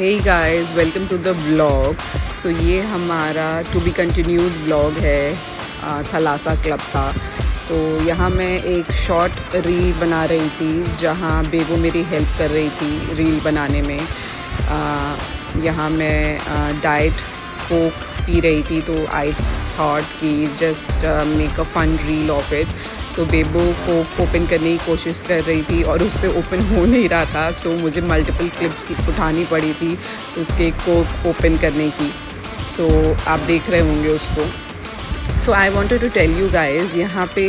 Hey guys, welcome to the blog. So ये हमारा to be continued blog है थलासा club का। तो यहाँ मैं एक शॉर्ट रील बना रही थी जहाँ बेबो मेरी हेल्प कर रही थी रील बनाने में। यहाँ मैं डाइट कोक पी रही थी, तो आई थॉट कि just make a fun reel of it. तो बेबो कोक ओपन करने की कोशिश कर रही थी और उससे ओपन हो नहीं रहा था, सो मुझे मल्टीपल क्लिप्स उठानी पड़ी थी उसके कोक ओपन करने की। सो आप देख रहे होंगे उसको। So I wanted to tell you guys, यहाँ पे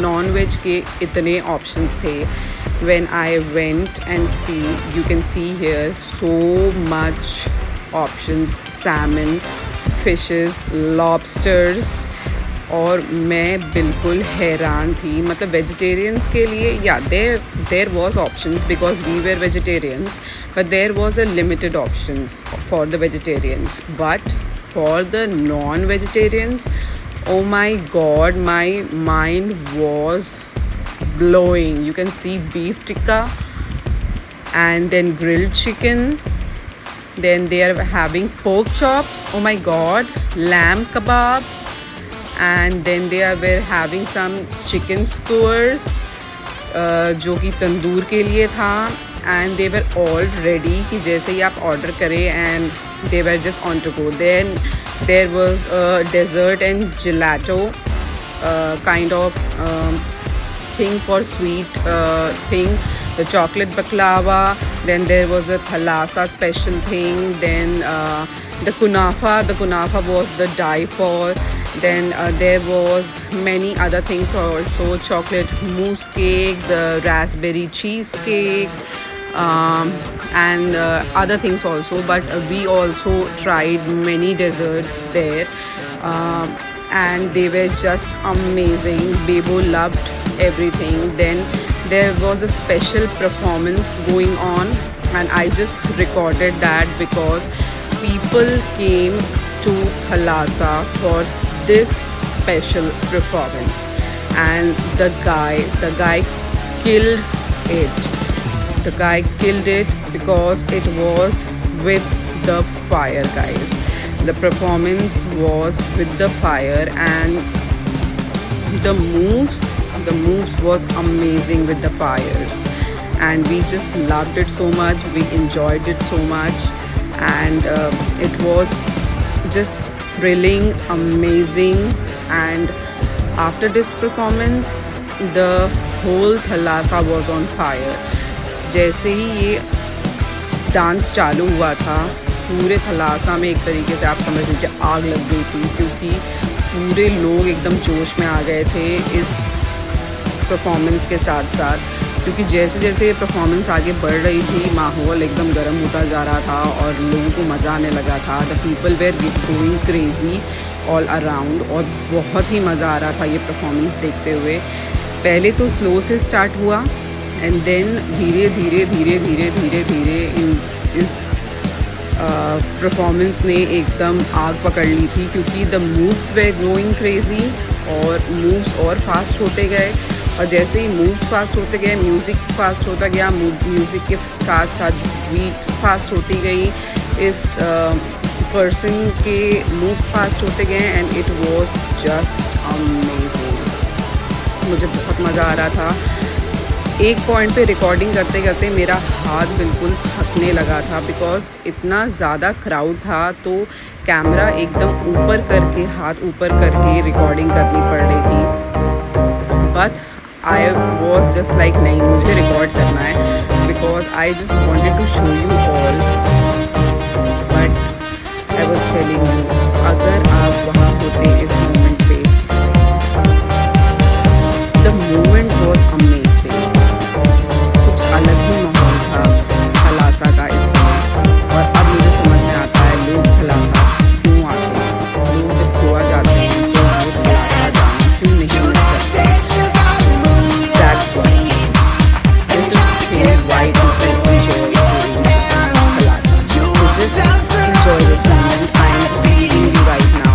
नॉन वेज के इतने ऑप्शंस थे। When I went and see, you can see here so much options, salmon, fishes, lobsters. और मैं बिल्कुल हैरान थी। मतलब वेजिटेरियंस के लिए या there was options because we were vegetarians, but there was a limited options for the vegetarians. But for the non vegetarians, oh my god, my mind was blowing. You can see beef tikka and then grilled chicken, then they are having pork chops, oh my god, lamb kebabs, and then were having some chicken skewers जो कि तंदूर के लिए था। and they were all ready कि जैसे ही आप order करें and they were just on to go. Then there was a dessert and gelato kind of thing for sweet thing, the chocolate baklava. Then there was a thalassa special thing. Then the kunafa was the die for. Then there was many other things also, chocolate mousse cake, the raspberry cheesecake, and other things also. But we also tried many desserts there, and they were just amazing. Bebo loved everything. Then there was a special performance going on, and I just recorded that because people came to Thalassa for this special performance, and the guy killed it. The guy killed it because it was with the fire, guys. The performance was with the fire, and the moves was amazing with the fires, and we just loved it so much. We enjoyed it so much, and it was just thrilling, amazing. And after this performance, the whole Thalassa was on fire. जैसे ही ये dance चालू हुआ था, पूरे थलासा में एक तरीके से आप समझ लीजिए आग लग गई थी, क्योंकि पूरे लोग एकदम जोश में आ गए थे इस परफॉर्मेंस के साथ साथ। क्योंकि जैसे जैसे ये परफॉर्मेंस आगे बढ़ रही थी, माहौल एकदम गर्म होता जा रहा था और लोगों को मज़ा आने लगा था। The people were going crazy all around, और बहुत ही मज़ा आ रहा था ये परफॉर्मेंस देखते हुए। पहले तो स्लो से स्टार्ट हुआ, एंड देन धीरे धीरे इस परफॉर्मेंस ने एकदम आग पकड़ ली थी, क्योंकि the moves way going crazy और मूव्स और फास्ट होते गए। और जैसे ही मूव फास्ट होते गए, म्यूज़िक फास्ट होता गया, म्यूज़िक के साथ साथ बीट्स फास्ट होती गई, इस पर्सन के मूव्स फास्ट होते गए, and it was just amazing. मुझे बहुत मज़ा आ रहा था। एक पॉइंट पे रिकॉर्डिंग करते करते मेरा हाथ बिल्कुल थकने लगा था, बिकॉज़ इतना ज़्यादा क्राउड था, तो कैमरा एकदम ऊपर करके, हाथ ऊपर करके रिकॉर्डिंग करनी पड़ रही थी। But I was just like नहीं, मुझे रिकॉर्ड करना है, because I just wanted to show you all. But I was telling you, अगर आप वहाँ होते इस मोमेंट पे, द मोमेंट वॉज अमेजिंग। कुछ अलग ही माहौल था थलासा का इसमें। और अब मुझे समझ में आता है लोग थलासा क्यों आते हैं। लोग जब गोवा जाते हैं तो वो थलासा जाना क्यों नहीं करते। That's why. This is really why people enjoy doing Thalassa. So just enjoy this moment. I am feeling right now.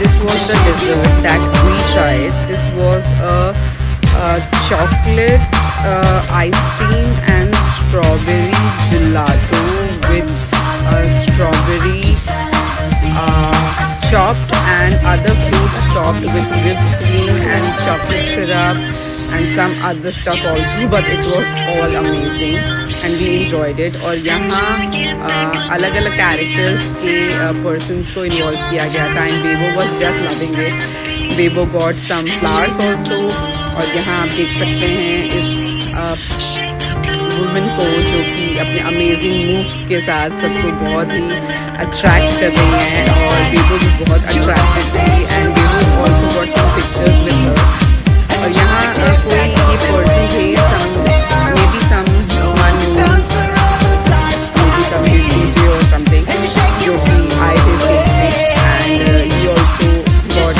this was the dessert that we tried. This was a chocolate ice cream and strawberry gelato with strawberry chopped and other fruits chopped with whipped cream and chocolate syrup and some other stuff also, but it was all amazing and we enjoyed it. और यहाँ अलग अलग characters के persons को involve किया गया था and Bebo was just loving it. Bebo got some flowers also. और यहाँ आप देख सकते हैं इस वुमेन को जो कि अपने अमेजिंग मूव्स के साथ सबको बहुत ही अट्रैक्ट कर रही हैं और बेबो भी बहुत अट्रैक्टेड थी and Bebo also got some pictures with her. और यहाँ कोई ये पर्सन थे maybe someone some DJ और समथिंग जो कि आए थे stage and he also got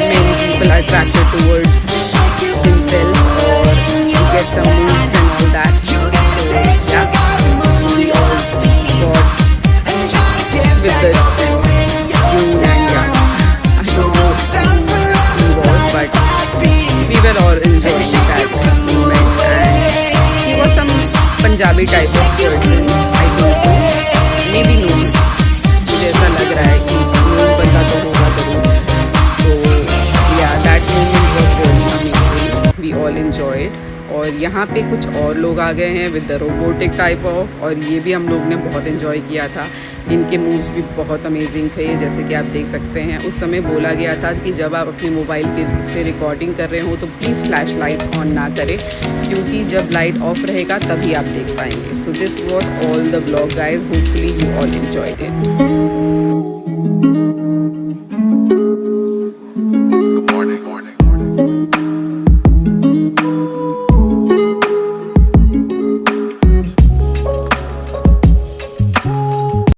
many people attracted towards himself or to get some moves and all that. So yeah, we all got with the mood and yeah, I don't know who was, but we were all enjoying that moment and he was some Punjabi type of person, I think so, maybe no, मुझे ऐसा लग रहा है कि no बंदा तो होगा जरूर. So yeah, that moment was really amazing. We all enjoyed. और यहाँ पे कुछ और लोग आ गए हैं with the robotic type of और ये भी हम लोग ने बहुत एंजॉय किया था. इनके मूव्स भी बहुत अमेजिंग थे जैसे कि आप देख सकते हैं. उस समय बोला गया था कि जब आप अपने मोबाइल के से रिकॉर्डिंग कर रहे हो तो प्लीज़ फ्लैश लाइट्स ऑन ना करें क्योंकि जब लाइट ऑफ रहेगा तभी आप देख पाएंगे. So this was all the blog guys. Hopefully you all enjoyed it.